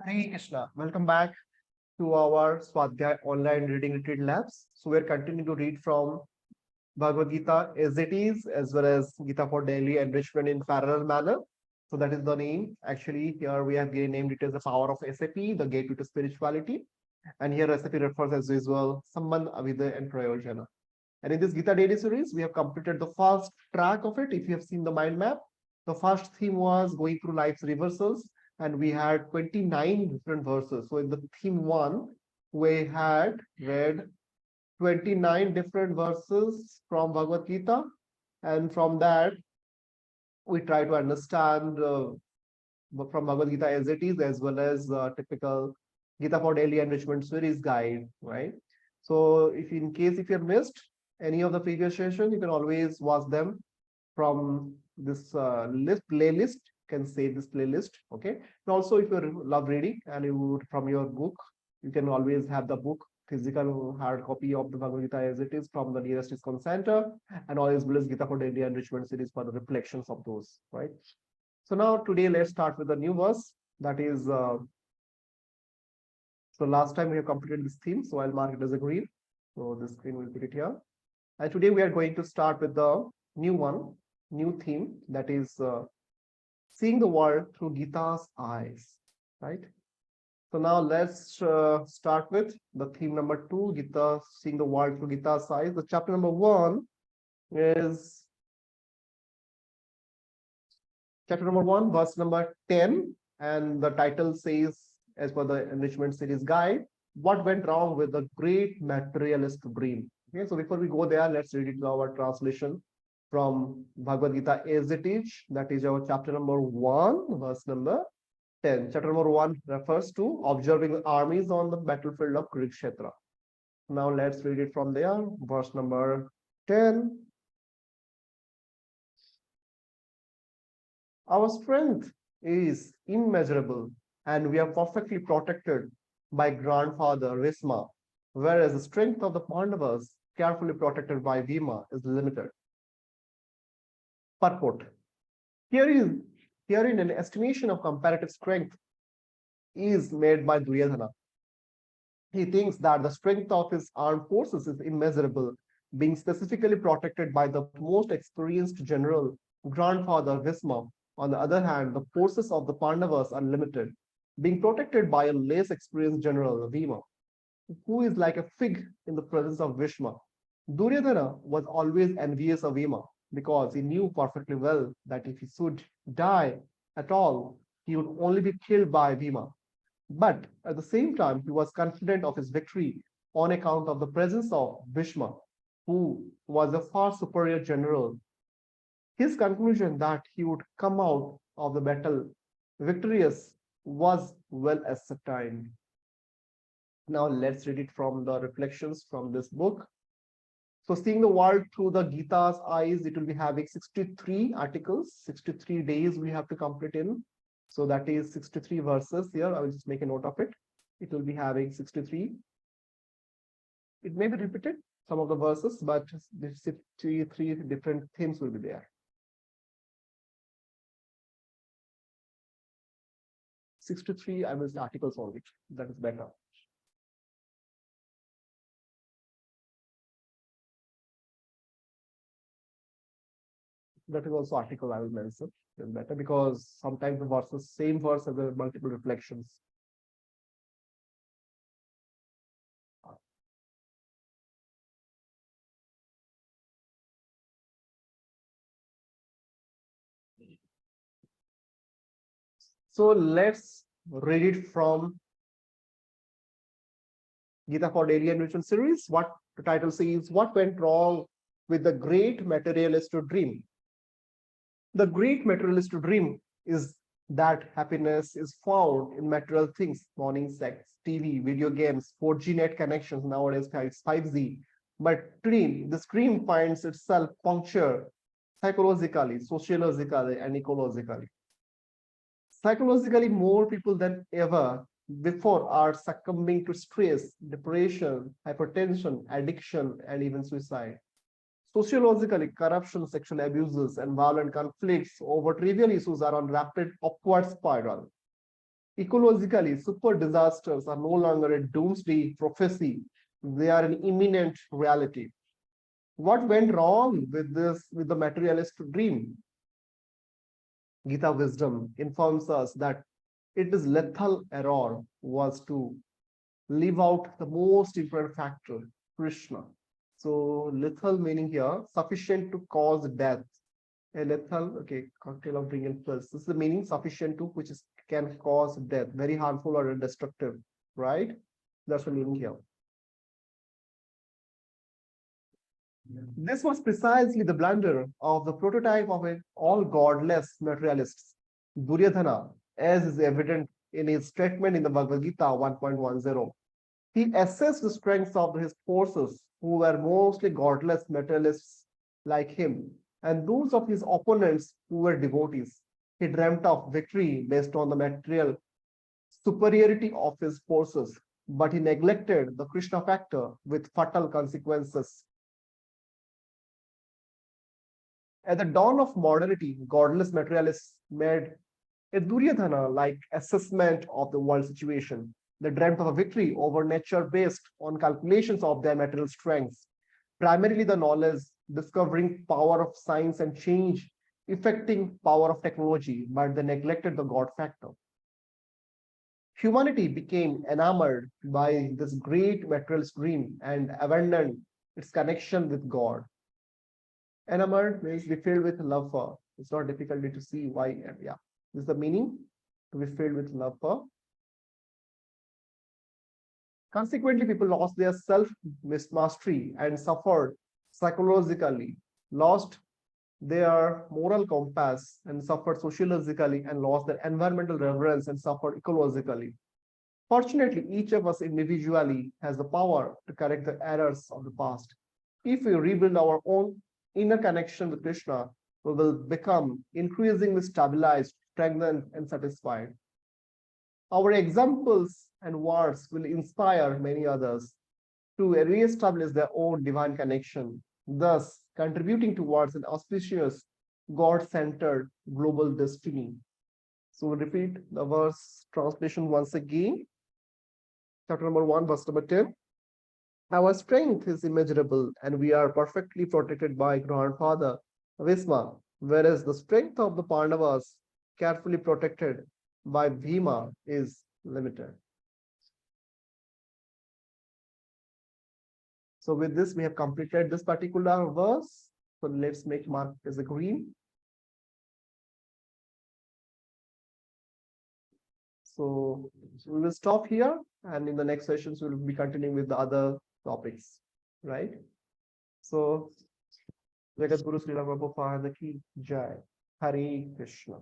Hare Krishna. Welcome back to our Swadhyay online reading retreat labs. So we're continuing to read from Bhagavad Gita as it is, as well as Gita for daily enrichment in parallel manner. So that is the name. Actually, here we have named it as the power of SAP, the gateway to spirituality. And here SAP refers as usual, Sambandh, Avidya, and Prayojana. And in this Gita daily series, we have completed the first track of it. If you have seen the mind map, the first theme was going through life's reversals, and we had 29 different verses. So in the theme one, we had read 29 different verses from Bhagavad Gita, and from that, we try to understand from Bhagavad Gita as it is, as well as typical Gita for Daily Enrichment series guide, right? So in case if you have missed any of the previous session, you can always watch them from this playlist. You can save this playlist, okay? And also, if you love reading and you from your book, you can always have the book physical hard copy of the Bhagavad Gita as it is from the nearest ISKCON center, and always Buddhist Gita for Daily Enrichment series for the reflections of those, right? So now today let's start with the new verse. That is, so last time we have completed this theme, so I'll mark it as a green. So the screen will put it here. And today we are going to start with the new one, new theme, that is seeing the world through Gita's eyes, right? So now let's start with the theme number 2, Gita, seeing the world through Gita's eyes. The chapter number 1 is chapter number 1, verse number 10, and the title says, as per the enrichment series guide, what went wrong with the great materialist dream? Okay, so before we go there, let's read it to our translation from Bhagavad Gita as it is. That is our chapter number 1, verse number 10. Chapter number 1 refers to observing the armies on the battlefield of Kurukshetra. Now let's read it from there, verse number 10. Our strength is immeasurable, and we are perfectly protected by Grandfather Bhīṣma, whereas the strength of the Pāṇḍavas, carefully protected by Bhīma, is limited. Purport. Herein an estimation of comparative strength is made by Duryodhana. He thinks that the strength of his armed forces is immeasurable, being specifically protected by the most experienced general, Grandfather Bhīṣma. On the other hand, the forces of the Pāṇḍavas are limited, being protected by a less experienced general, Bhīma, who is like a fig in the presence of Bhīṣma. Duryodhana was always envious of Bhīma, because he knew perfectly well that if he should die at all, he would only be killed by Bhīma. But at the same time, he was confident of his victory on account of the presence of Bhīṣma, who was a far superior general. His conclusion that he would come out of the battle victorious was well ascertained. Now let's read it from the reflections from this book. So seeing the world through the Gita's eyes, it will be having 63 articles, 63 days we have to complete in. So that is 63 verses here. I will just make a note of it. It will be having 63. It may be repeated, some of the verses, but the 63 different themes will be there. 63, I will say articles only. That is better. That is also article I will mention. It's better because sometimes the verses, same verse has multiple reflections. So let's read it from Gita for Daily Enrichment series. What the title says, what went wrong with the great materialist dream? The great materialist dream is that happiness is found in material things, morning, sex, TV, video games, 4G net connections, nowadays it's 5G. But this dream finds itself punctured psychologically, sociologically, and ecologically. Psychologically, more people than ever before are succumbing to stress, depression, hypertension, addiction, and even suicide. Sociologically, corruption, sexual abuses, and violent conflicts over trivial issues are on rapid upward spiral. Ecologically, super disasters are no longer a doomsday prophecy. They are an imminent reality. What went wrong with the materialist dream? Gita wisdom informs us that it is lethal error was to leave out the most important factor, Krishna. So lethal meaning here, sufficient to cause death. A lethal, okay, cocktail of drink and pills. This is the meaning sufficient to which is can cause death, very harmful or destructive, right? That's the meaning here. This was precisely the blunder of the prototype of an all godless materialists, Duryodhana, as is evident in his statement in the Bhagavad Gita 1.10. He assessed the strengths of his forces, who were mostly godless materialists like him, and those of his opponents who were devotees. He dreamt of victory based on the material superiority of his forces, but he neglected the Krishna factor with fatal consequences. At the dawn of modernity, godless materialists made a Duryodhana-like assessment of the world situation. They dreamt of a victory over nature based on calculations of their material strengths, primarily the knowledge, discovering power of science and change, effecting power of technology, but they neglected the God factor. Humanity became enamored by this great materialist dream and abandoned its connection with God. Enamored means be filled with love for. It's not difficult to see why. Yeah, this is the meaning, to be filled with love for. Consequently, people lost their self-mastery and suffered psychologically, lost their moral compass and suffered sociologically, and lost their environmental reverence and suffered ecologically. Fortunately, each of us individually has the power to correct the errors of the past. If we rebuild our own inner connection with Krishna, we will become increasingly stabilized, strengthened, and satisfied. Our examples and words will inspire many others to re-establish their own divine connection, thus contributing towards an auspicious, God-centered global destiny. So we'll repeat the verse translation once again. Chapter number 1, verse number 10. Our strength is immeasurable, and we are perfectly protected by Grandfather Bhīṣma, whereas the strength of the Pāṇḍavas, carefully protected by Bhīma, is limited. So with this, we have completed this particular verse. So let's make mark as a green. So we will stop here, and in the next sessions, we will be continuing with the other topics, right? So, Jagat Guru Srila Prabhupada Ki Jai. Hare Krishna.